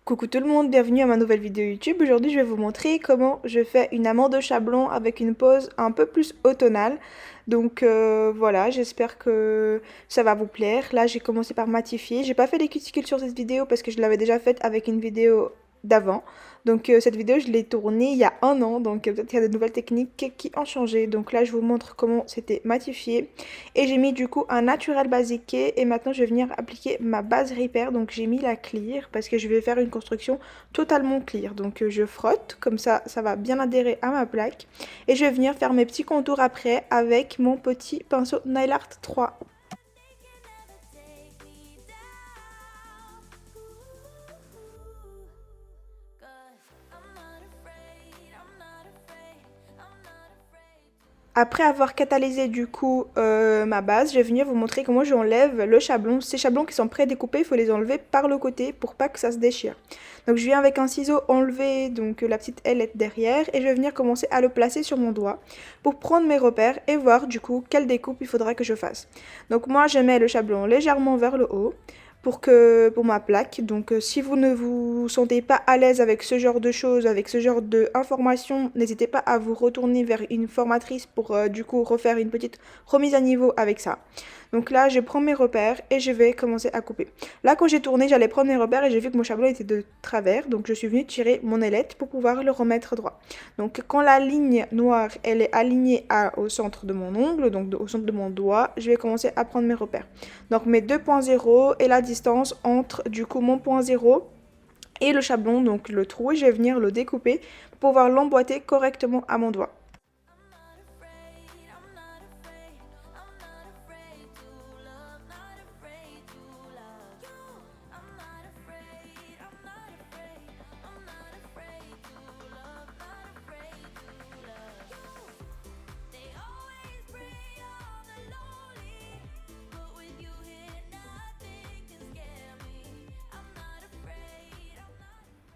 Coucou tout le monde, bienvenue à ma nouvelle vidéo YouTube. Aujourd'hui je vais vous montrer comment je fais une amande au chablon avec une pose un peu plus automnale. Donc voilà, j'espère que ça va vous plaire. Là j'ai commencé par matifier. J'ai pas fait les cuticules sur cette vidéo parce que je l'avais déjà faite avec une vidéo d'avant. Donc cette vidéo je l'ai tournée il y a un an, donc peut-être qu'il y a de nouvelles techniques qui ont changé. Donc là je vous montre comment c'était matifié. Et j'ai mis du coup un naturel basique et maintenant je vais venir appliquer ma base repair. Donc j'ai mis la clear parce que je vais faire une construction totalement clear. Donc je frotte, comme ça va bien adhérer à ma plaque. Et je vais venir faire mes petits contours après avec mon petit pinceau Nail Art 3. Après avoir catalysé du coup ma base, je vais venir vous montrer comment j'enlève le chablon. Ces chablons qui sont pré-découpés, il faut les enlever par le côté pour pas que ça se déchire. Donc je viens avec un ciseau enlever donc la petite ailette derrière et je vais venir commencer à le placer sur mon doigt pour prendre mes repères et voir du coup quelle découpe il faudra que je fasse. Donc moi je mets le chablon légèrement vers le haut pour ma plaque. Donc si vous ne vous sentez pas à l'aise avec ce genre de choses, avec ce genre d'informations, n'hésitez pas à vous retourner vers une formatrice pour du coup refaire une petite remise à niveau avec ça. Donc là, je prends mes repères et je vais commencer à couper. Là, quand j'ai tourné, j'allais prendre mes repères et j'ai vu que mon chablon était de travers. Donc je suis venue tirer mon ailette pour pouvoir le remettre droit. Donc quand la ligne noire, elle est alignée au centre de mon ongle, donc au centre de mon doigt, je vais commencer à prendre mes repères. Donc mes deux points zéro et la distance entre du coup mon point zéro et le chablon, donc le trou, et je vais venir le découper pour pouvoir l'emboîter correctement à mon doigt.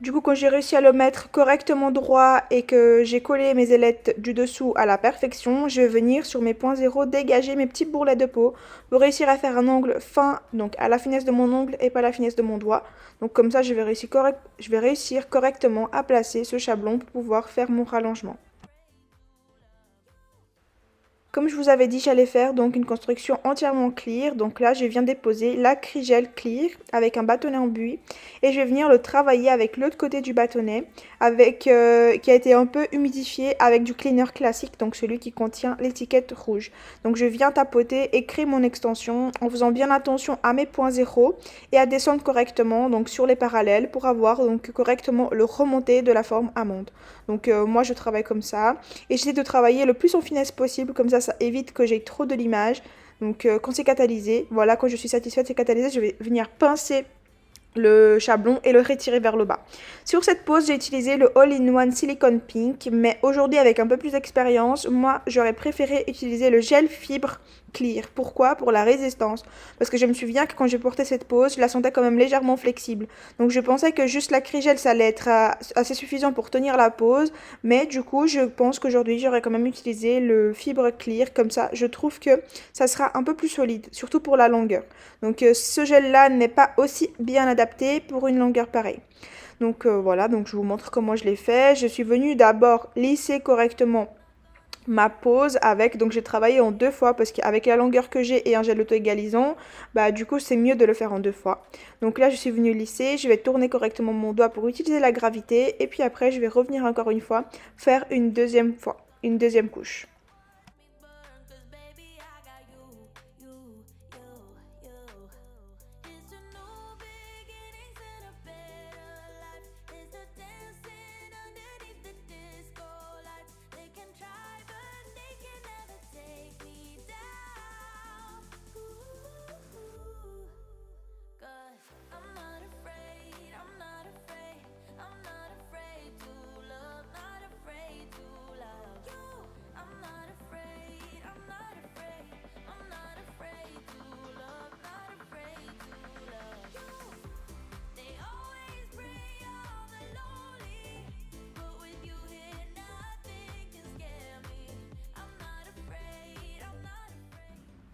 Du coup, quand j'ai réussi à le mettre correctement droit et que j'ai collé mes ailettes du dessous à la perfection, je vais venir sur mes points zéro dégager mes petits bourrelets de peau pour réussir à faire un angle fin, donc à la finesse de mon ongle et pas à la finesse de mon doigt. Donc comme ça, je vais réussir correctement à placer ce chablon pour pouvoir faire mon rallongement. Comme je vous avais dit, j'allais faire donc une construction entièrement clear. Donc là, je viens déposer l'acrygel clear avec un bâtonnet en buis et je vais venir le travailler avec l'autre côté du bâtonnet qui a été un peu humidifié avec du cleaner classique, donc celui qui contient l'étiquette rouge. Donc je viens tapoter et créer mon extension en faisant bien attention à mes points zéro et à descendre correctement donc sur les parallèles pour avoir donc correctement le remonté de la forme amande. Donc moi je travaille comme ça et j'essaie de travailler le plus en finesse possible, comme ça évite que j'ai trop de l'image. Donc quand c'est catalysé, voilà, quand je suis satisfaite c'est catalysé, je vais venir pincer le chablon et le retirer vers le bas. Sur cette pose, j'ai utilisé le All-in-One Silicone Pink, mais aujourd'hui avec un peu plus d'expérience, moi j'aurais préféré utiliser le gel fibre clear. Pourquoi? Pour la résistance. Parce que je me souviens que quand j'ai porté cette pose, je la sentais quand même légèrement flexible. Donc je pensais que juste l'acrygel ça allait être assez suffisant pour tenir la pose, mais du coup je pense qu'aujourd'hui j'aurais quand même utilisé le fibre clear, comme ça je trouve que ça sera un peu plus solide, surtout pour la longueur. Donc ce gel là n'est pas aussi bien adapté pour une longueur pareille. Donc voilà, donc je vous montre comment je l'ai fait. Je suis venue d'abord lisser correctement ma pose avec, donc j'ai travaillé en deux fois parce qu'avec la longueur que j'ai et un gel auto-égalisant, bah du coup c'est mieux de le faire en deux fois. Donc là je suis venue lisser, je vais tourner correctement mon doigt pour utiliser la gravité et puis après je vais revenir encore une fois faire une deuxième couche.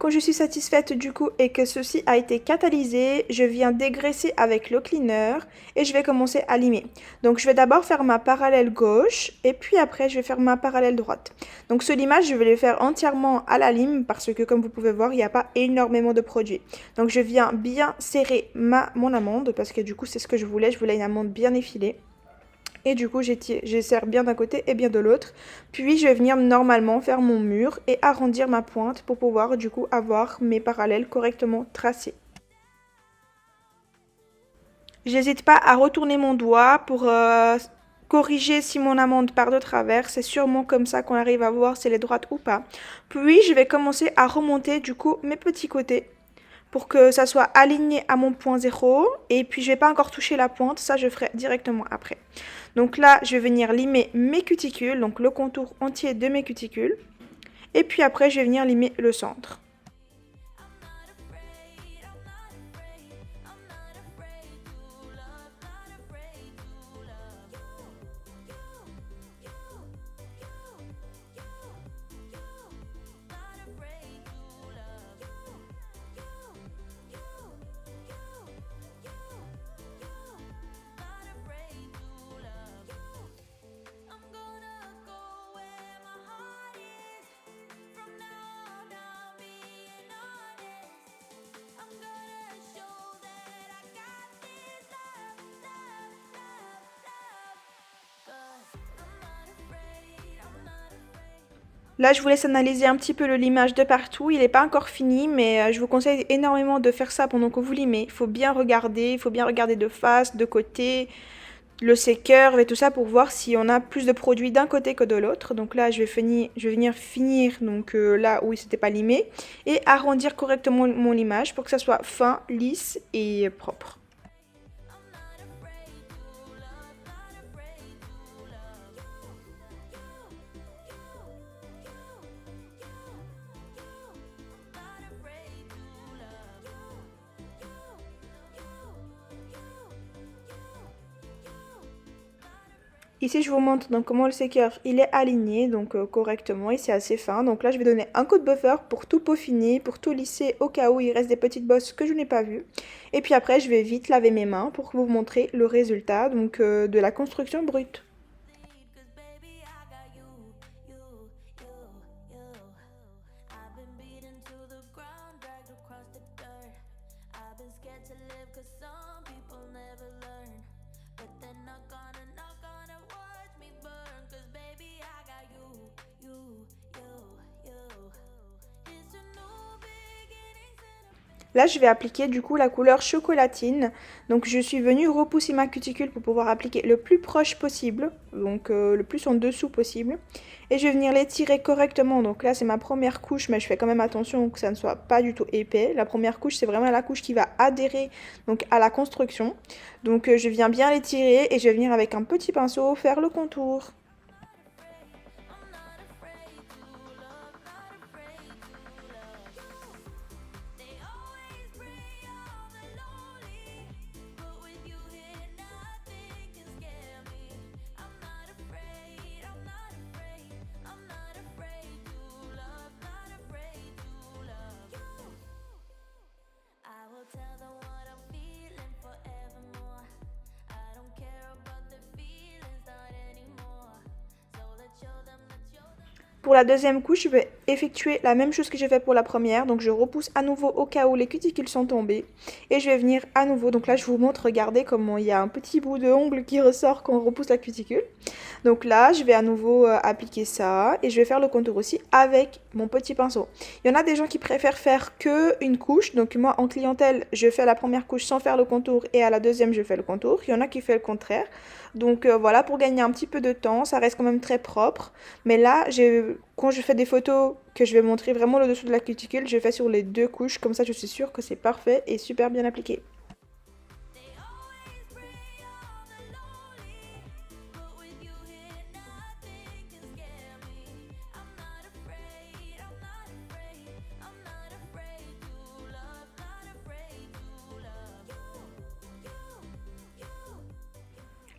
Quand je suis satisfaite du coup et que ceci a été catalysé, je viens dégraisser avec le cleaner et je vais commencer à limer. Donc je vais d'abord faire ma parallèle gauche et puis après je vais faire ma parallèle droite. Donc ce limage, je vais le faire entièrement à la lime parce que comme vous pouvez voir, il n'y a pas énormément de produit. Donc je viens bien serrer mon amande parce que du coup c'est ce que je voulais une amande bien effilée. Et du coup, j'esserre bien d'un côté et bien de l'autre. Puis, je vais venir normalement faire mon mur et arrondir ma pointe pour pouvoir du coup avoir mes parallèles correctement tracés. J'hésite pas à retourner mon doigt pour corriger si mon amande part de travers. C'est sûrement comme ça qu'on arrive à voir si elle est droite ou pas. Puis, je vais commencer à remonter du coup mes petits côtés pour que ça soit aligné à mon point 0. Et puis, je vais pas encore toucher la pointe. Ça, je ferai directement après. Donc là, je vais venir limer mes cuticules, donc le contour entier de mes cuticules. Et puis après, je vais venir limer le centre. Là, je vous laisse analyser un petit peu le limage de partout. Il n'est pas encore fini, mais je vous conseille énormément de faire ça pendant que vous limez. Il faut bien regarder de face, de côté, le séqueur et tout ça pour voir si on a plus de produit d'un côté que de l'autre. Donc là, je vais venir finir donc, là où il s'était pas limé et arrondir correctement mon limage pour que ça soit fin, lisse et propre. Ici, je vous montre donc comment le séqueur il est aligné donc correctement et c'est assez fin. Donc là, je vais donner un coup de buffer pour tout peaufiner, pour tout lisser au cas où il reste des petites bosses que je n'ai pas vues. Et puis après, je vais vite laver mes mains pour vous montrer le résultat donc de la construction brute. Là, je vais appliquer du coup la couleur chocolatine. Donc, je suis venue repousser ma cuticule pour pouvoir appliquer le plus proche possible. Donc, le plus en dessous possible. Et je vais venir l'étirer correctement. Donc là, c'est ma première couche, mais je fais quand même attention que ça ne soit pas du tout épais. La première couche, c'est vraiment la couche qui va adhérer donc, à la construction. Donc, je viens bien l'étirer et je vais venir avec un petit pinceau faire le contour. Pour la deuxième couche, je vais effectuer la même chose que j'ai fait pour la première. Donc je repousse à nouveau au cas où les cuticules sont tombées. Et je vais venir à nouveau. Donc là, je vous montre, regardez comment il y a un petit bout de ongle qui ressort quand on repousse la cuticule. Donc là, je vais à nouveau appliquer ça. Et je vais faire le contour aussi avec mon petit pinceau. Il y en a des gens qui préfèrent faire que une couche. Donc moi, en clientèle, je fais la première couche sans faire le contour. Et à la deuxième, je fais le contour. Il y en a qui font le contraire. Donc voilà, pour gagner un petit peu de temps, ça reste quand même très propre. Mais là, quand je fais des photos que je vais montrer vraiment le dessous de la cuticule, je fais sur les deux couches. Comme ça, je suis sûre que c'est parfait et super bien appliqué.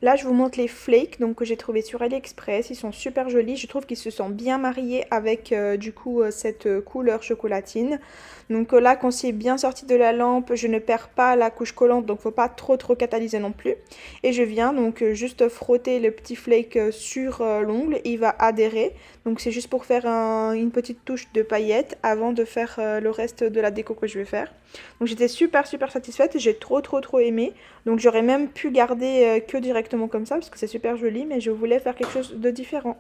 Là, je vous montre les flakes donc, que j'ai trouvé sur AliExpress. Ils sont super jolis. Je trouve qu'ils se sont bien mariés avec du coup cette couleur chocolatine. Donc là, quand c'est bien sorti de la lampe, je ne perds pas la couche collante. Donc, faut pas trop catalyser non plus. Et je viens donc juste frotter le petit flake sur l'ongle. Il va adhérer. Donc, c'est juste pour faire une petite touche de paillettes avant de faire le reste de la déco que je vais faire. Donc, j'étais super satisfaite. J'ai trop aimé. Donc, j'aurais même pu garder que directement comme ça parce que c'est super joli, mais je voulais faire quelque chose de différent.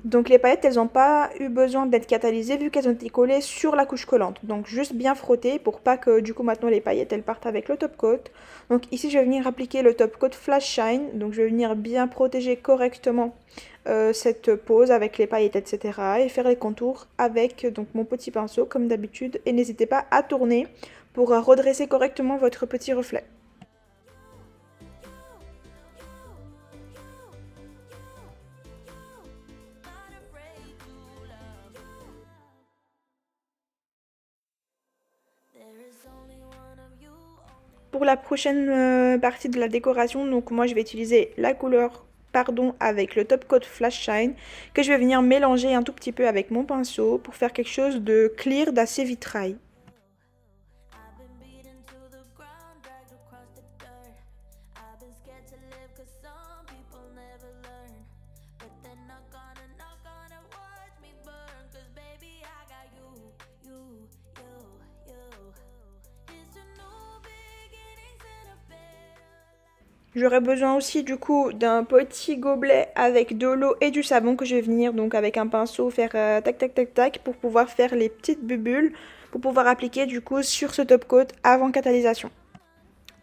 Donc les paillettes, elles n'ont pas eu besoin d'être catalysées vu qu'elles ont été collées sur la couche collante. Donc juste bien frotter pour pas que du coup maintenant les paillettes elles partent avec le top coat. Donc ici je vais venir appliquer le top coat Flash Shine. Donc je vais venir bien protéger correctement cette pose avec les paillettes etc. Et faire les contours avec donc mon petit pinceau comme d'habitude. Et n'hésitez pas à tourner pour redresser correctement votre petit reflet. Pour la prochaine partie de la décoration, donc moi je vais utiliser la couleur Pardon avec le top coat Flash Shine que je vais venir mélanger un tout petit peu avec mon pinceau pour faire quelque chose de clear, d'assez vitrail. J'aurai besoin aussi du coup d'un petit gobelet avec de l'eau et du savon que je vais venir donc avec un pinceau faire tac pour pouvoir faire les petites bulles pour pouvoir appliquer du coup sur ce top coat avant catalysation.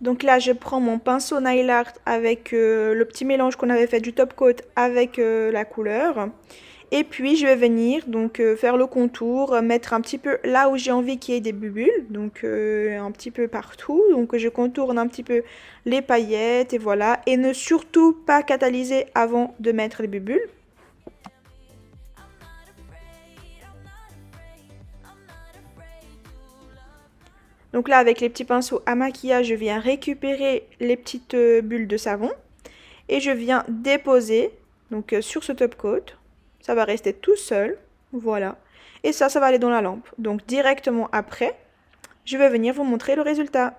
Donc là je prends mon pinceau nail art avec le petit mélange qu'on avait fait du top coat avec la couleur. Et puis je vais venir donc faire le contour, mettre un petit peu là où j'ai envie qu'il y ait des bulles, donc un petit peu partout. Donc je contourne un petit peu les paillettes et voilà. Et ne surtout pas catalyser avant de mettre les bulles. Donc là avec les petits pinceaux à maquillage, je viens récupérer les petites bulles de savon. Et je viens déposer donc sur ce top coat. Ça va rester tout seul, voilà. Et ça va aller dans la lampe. Donc directement après, je vais venir vous montrer le résultat.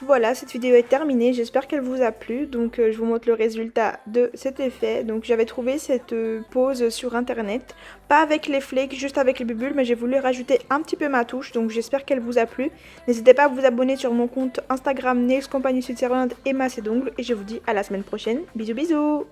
Voilà, cette vidéo est terminée, j'espère qu'elle vous a plu, donc je vous montre le résultat de cet effet. Donc j'avais trouvé cette pose sur internet, pas avec les flakes, juste avec les bulles, mais j'ai voulu rajouter un petit peu ma touche, donc j'espère qu'elle vous a plu. N'hésitez pas à vous abonner sur mon compte Instagram Nails Company Switzerland et Massé d'ongles, et je vous dis à la semaine prochaine, bisous bisous.